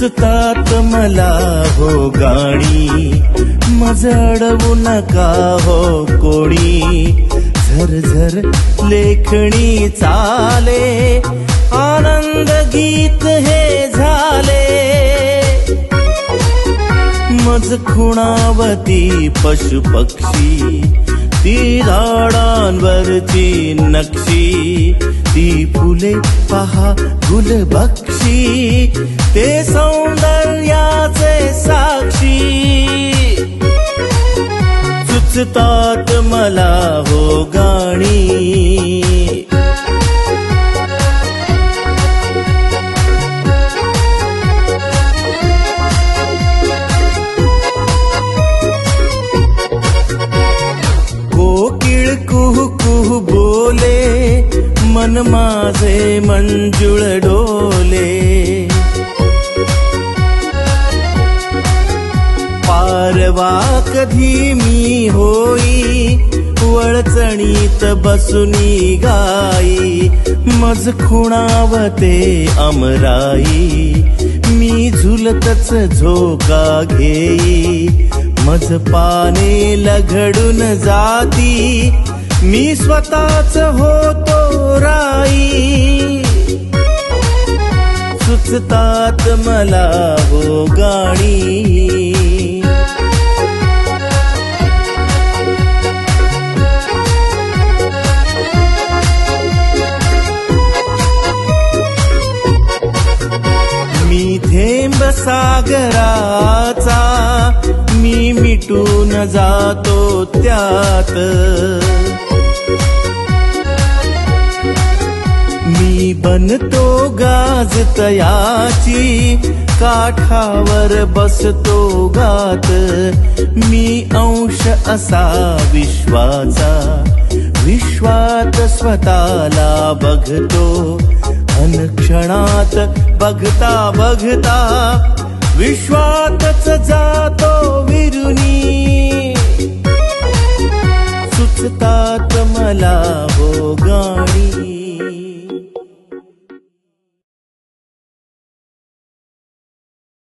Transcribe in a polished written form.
सुचतात मला हो गाणी, मज अडवू नका हो कोणी. झरझर लेखणी चाले, आनंद गीत हे झाले. मज खुणावती पशु पक्षी, ती झाडांवरची नक्षी. ती फुले पहा गुलबक्षी, ते सौंदर्याचे साक्षी. सुचतात मला हो गाणी. कोकिळ कुहू कुहू बोले, मन माझे मंजुळ डोले. पारवा कधी मी होई, वळचणीत बसुनी गाई. मज खुणावते अमराई, मी झुलतच झोका घेई. मज पाने लगडून जाती, मी स्वतःच होतो राई. सुचतात मला हो गाणी. मी थेंब सागराचा, मी मिटून जातो त्यात. मी बनतो गाज तयाची, काठावर बसतो गात. मी अंश असा विश्वाचा, विश्वात स्वतःला बघतो. अनक्षणात बघता बघता, विश्वातच जातो विरुनी. सुचतात मला हो